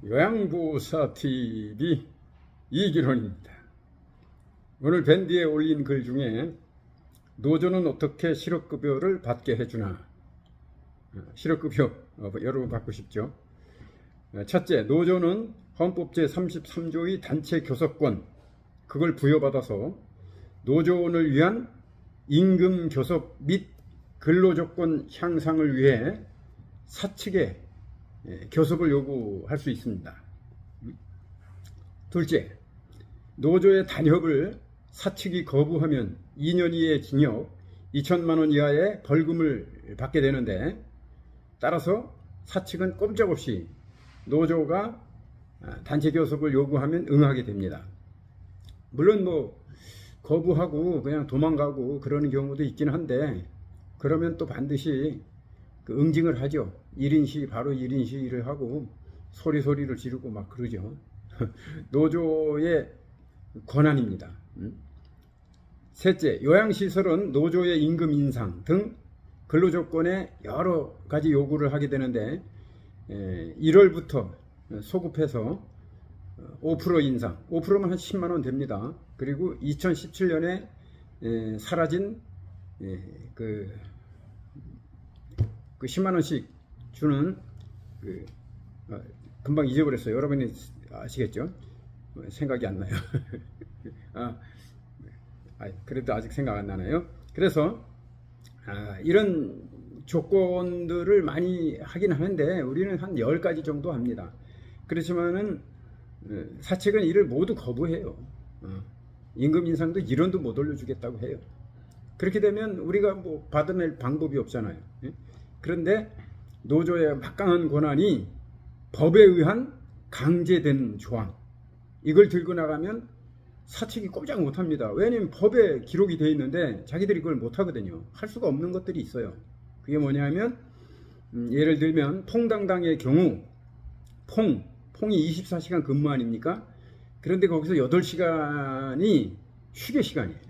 요양보호사TV 이길원입니다. 오늘 밴드에 올린 글 중에 노조는 어떻게 실업급여를 받게 해주나, 실업급여 여러분 받고 싶죠? 첫째, 노조는 헌법 제33조의 단체 교섭권, 그걸 부여받아서 노조원을 위한 임금 교섭 및 근로조건 향상을 위해 사측에 교섭을 요구할 수 있습니다. 둘째, 노조의 단협을 사측이 거부하면 2년 이하의 징역, 2천만 원 이하의 벌금을 받게 되는데, 따라서 사측은 꼼짝없이 노조가 단체 교섭을 요구하면 응하게 됩니다. 물론 거부하고 그냥 도망가고 그러는 경우도 있긴 한데, 그러면 또 반드시 응징을 하죠. 1인 시위, 바로 1인 시위를 하고 소리를 지르고 막 그러죠. 노조의 권한입니다. 셋째, 요양시설은 노조의 임금 인상 등 근로조건에 여러 가지 요구를 하게 되는데, 1월부터 소급해서 5% 인상, 5%면 한 10만 원 됩니다. 그리고 2017년에 사라진 그 10만 원씩 주는 금방 잊어버렸어요. 여러분이 아시겠죠? 생각이 안 나요. 그래도 아직 생각 안 나나요? 그래서 이런 조건들을 많이 하긴 하는데 우리는 한 10가지 정도 합니다. 그렇지만은 사측은 이를 모두 거부해요. 임금 인상도 1원도 못 올려주겠다고 해요. 그렇게 되면 우리가 받아낼 방법이 없잖아요. 그런데 노조의 막강한 권한이 법에 의한 강제된 조항, 이걸 들고 나가면 사측이 꼼짝 못합니다. 왜냐하면 법에 기록이 되어 있는데 자기들이 그걸 못하거든요. 할 수가 없는 것들이 있어요. 그게 뭐냐면 예를 들면 퐁당당의 경우 퐁이 24시간 근무 아닙니까? 그런데 거기서 8시간이 휴게 시간이에요.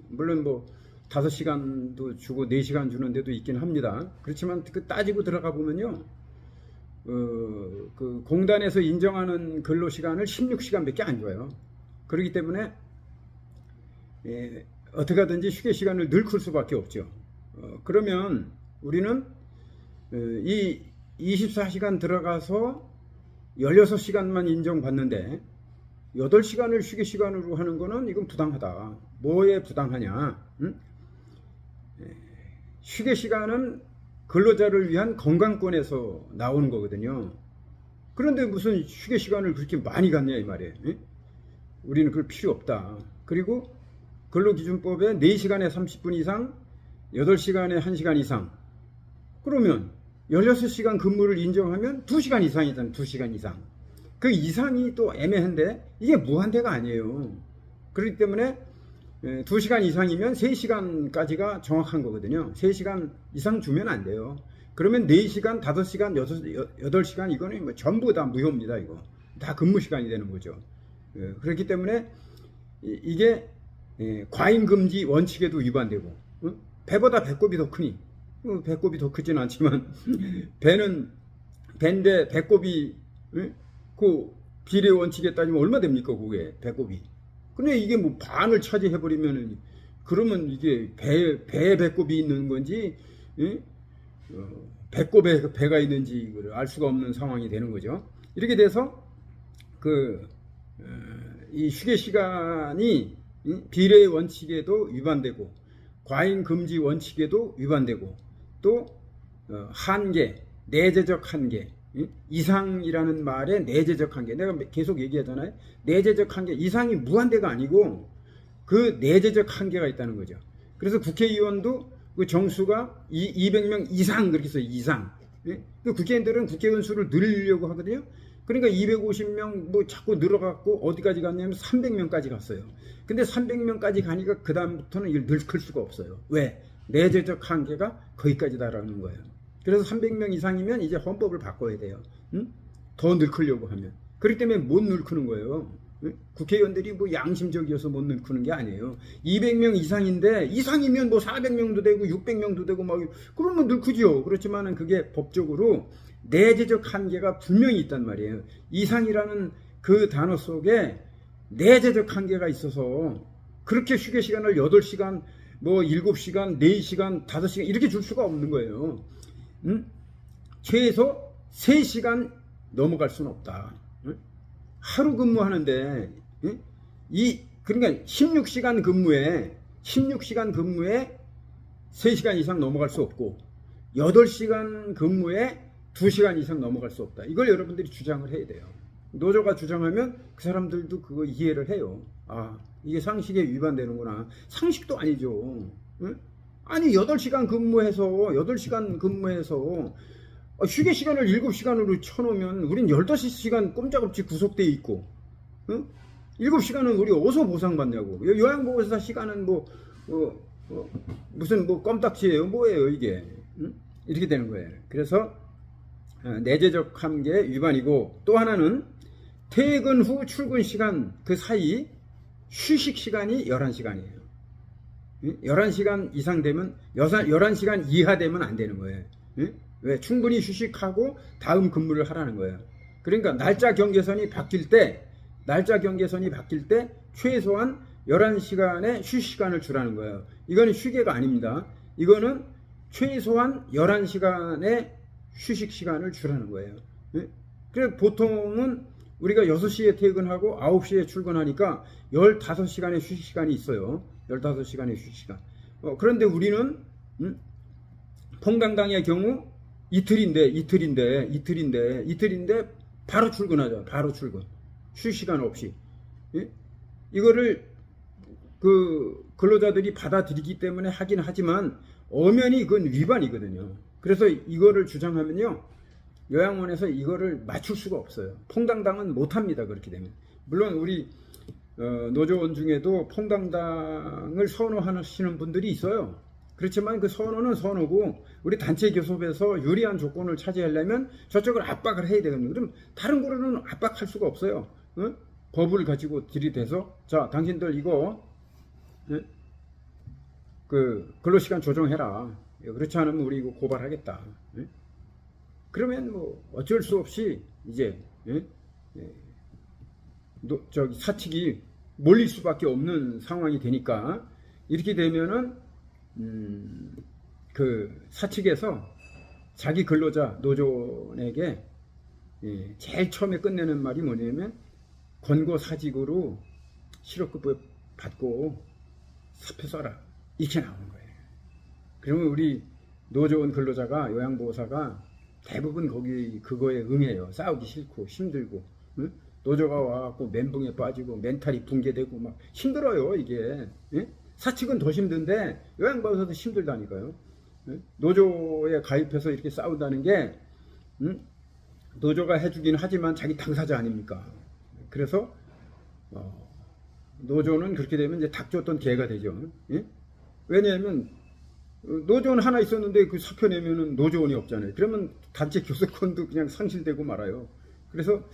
물론 5시간도 주고 4시간 주는 데도 있긴 합니다. 그렇지만 그 따지고 들어가 보면요, 그 공단에서 인정하는 근로시간을 16시간밖에 안 줘요. 그렇기 때문에 어떻게 하든지 휴게 시간을 늘릴 수밖에 없죠. 그러면 우리는 이 24시간 들어가서 16시간만 인정받는데 8시간을 휴게 시간으로 하는 거는 이건 부당하다. 뭐에 부당하냐? 휴게 시간은 근로자를 위한 건강권에서 나오는 거거든요. 그런데 무슨 휴게 시간을 그렇게 많이 갖냐 이 말이에요. 우리는 그럴 필요 없다. 그리고 근로기준법에 4시간에 30분 이상, 8시간에 1시간 이상, 그러면 16시간 근무를 인정하면 2시간 이상이잖아요. 2시간 이상. 그 이상이 또 애매한데 이게 무한대가 아니에요. 그렇기 때문에 2시간 이상이면 3시간까지가 정확한 거거든요. 3시간 이상 주면 안 돼요. 그러면 4시간, 5시간, 8시간 이거는 전부 다 무효입니다. 이거 다 근무 시간이 되는 거죠. 그렇기 때문에 이게 과잉금지 원칙에도 위반되고, 배보다 배꼽이 더 크니, 배꼽이 더 크진 않지만 배인데 배꼽이 그 비례 원칙에 따지면 얼마 됩니까? 그게 배꼽이. 근데 이게 반을 차지해버리면, 그러면 이게 배에 배꼽이 있는 건지, 배꼽에 배가 있는지 알 수가 없는 상황이 되는 거죠. 이렇게 돼서 이 휴게 시간이 비례 원칙에도 위반되고, 과잉 금지 원칙에도 위반되고, 또 한계, 내재적 한계, 이상이라는 말에 내재적 한계, 내가 계속 얘기하잖아요. 내재적 한계, 이상이 무한대가 아니고 그 내재적 한계가 있다는 거죠. 그래서 국회의원도 그 정수가 200명 이상 그렇게 써요. 이상. 그 국회의원들은 국회의원 수를 늘리려고 하거든요. 그러니까 250명 자꾸 늘어갖고 어디까지 갔냐면 300명까지 갔어요. 근데 300명까지 가니까 그 다음부터는 이걸 늘클 수가 없어요. 왜? 내재적 한계가 거기까지 달하는 거예요. 그래서 300명 이상이면 이제 헌법을 바꿔야 돼요. 더 늘크려고 하면. 그렇기 때문에 못 늘크는 거예요. 국회의원들이 뭐 양심적이어서 못 넣는 게 아니에요. 200명 이상인데 이상이면 뭐 400명도 되고 600명도 되고 막 그러면 넣고죠. 그렇지만은 그게 법적으로 내재적 한계가 분명히 있단 말이에요. 이상이라는 그 단어 속에 내재적 한계가 있어서 그렇게 휴게 시간을 8시간, 뭐 7시간, 4시간, 5시간 이렇게 줄 수가 없는 거예요. 최소 3시간 넘어갈 수는 없다. 하루 근무하는데 그러니까 16시간 근무에 3시간 이상 넘어갈 수 없고 8시간 근무에 2시간 이상 넘어갈 수 없다. 이걸 여러분들이 주장을 해야 돼요. 노조가 주장하면 그 사람들도 그거 이해를 해요. 아, 이게 상식에 위반되는구나. 상식도 아니죠. 아니 8시간 근무해서 휴게 시간을 7시간으로 쳐놓으면 우린 15시간 꼼짝없이 구속돼 있고 7시간은 우리 어디서 보상받냐고. 요양보호사 시간은 무슨 껌딱지예요? 뭐예요 이게? 이렇게 되는 거예요. 그래서 내재적 한계 위반이고, 또 하나는 퇴근 후 출근 시간 그 사이 휴식 시간이 11시간이에요. 11시간 이상 되면 11시간 이하 되면 안 되는 거예요. 왜? 충분히 휴식하고 다음 근무를 하라는 거예요. 그러니까 날짜 경계선이 바뀔 때 최소한 11시간의 휴식 시간을 주라는 거예요. 이거는 휴게가 아닙니다. 이거는 최소한 11시간의 휴식 시간을 주라는 거예요. 그래서 보통은 우리가 6시에 퇴근하고 9시에 출근하니까 15시간의 휴식 시간이 있어요. 15시간의 휴식 시간. 그런데 우리는 퐁당당의 경우 이틀인데 바로 출근하죠. 바로 출근. 휴식 시간 없이. 이거를 그 근로자들이 받아들이기 때문에 하긴 하지만 엄연히 그건 위반이거든요. 그래서 이거를 주장하면요, 요양원에서 이거를 맞출 수가 없어요. 퐁당당은 못합니다. 그렇게 되면. 물론 우리 노조원 중에도 퐁당당을 선호하시는 분들이 있어요. 그렇지만 그 선호는 선호고, 우리 단체 교섭에서 유리한 조건을 차지하려면 저쪽을 압박을 해야 되거든요. 그럼 다른 거로는 압박할 수가 없어요. 법을 가지고 들이대서, 자, 당신들 이거 그 근로시간 조정해라. 그렇지 않으면 우리 이거 고발하겠다. 그러면 뭐 어쩔 수 없이 이제 사측이 몰릴 수밖에 없는 상황이 되니까, 이렇게 되면은 그 사측에서 자기 근로자 노조원에게 제일 처음에 끝내는 말이 뭐냐면, 권고사직으로 실업급여 받고 사표 써라, 이렇게 나오는 거예요. 그러면 우리 노조원 근로자가, 요양보호사가 대부분 그거에 응해요. 싸우기 싫고 힘들고, 노조가 와갖고 멘붕에 빠지고 멘탈이 붕괴되고 막 힘들어요 이게. 사측은 더 힘든데 요양보호사도 힘들다니까요. 노조에 가입해서 이렇게 싸운다는 게 노조가 해주긴 하지만 자기 당사자 아닙니까? 그래서 노조는 그렇게 되면 이제 닭 줬던 개가 되죠. 왜냐하면 노조원 하나 있었는데 그 사표 내면은 노조원이 없잖아요. 그러면 단체 교섭권도 그냥 상실되고 말아요. 그래서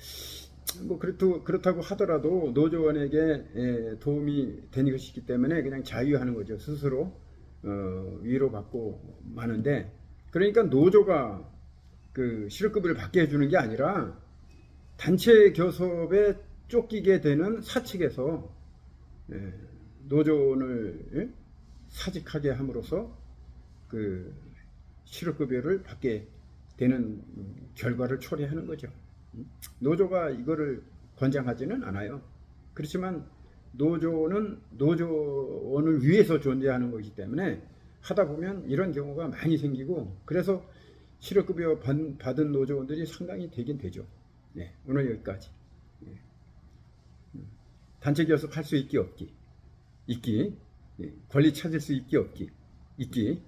뭐 그렇다고 하더라도 노조원에게 도움이 되는 것이기 때문에 그냥 자유하는 거죠. 스스로 위로받고 마는데, 그러니까 노조가 그 실업급여를 받게 해주는 게 아니라 단체 교섭에 쫓기게 되는 사측에서 노조원을 사직하게 함으로써 그 실업급여를 받게 되는 결과를 초래하는 거죠. 노조가 이거를 권장하지는 않아요. 그렇지만 노조는 노조원을 위해서 존재하는 것이기 때문에 하다 보면 이런 경우가 많이 생기고, 그래서 실업급여 받은 노조원들이 상당히 되긴 되죠. 네, 오늘 여기까지. 단체 교섭할 수 있기 없기, 있기, 권리 찾을 수 있기 없기, 있기.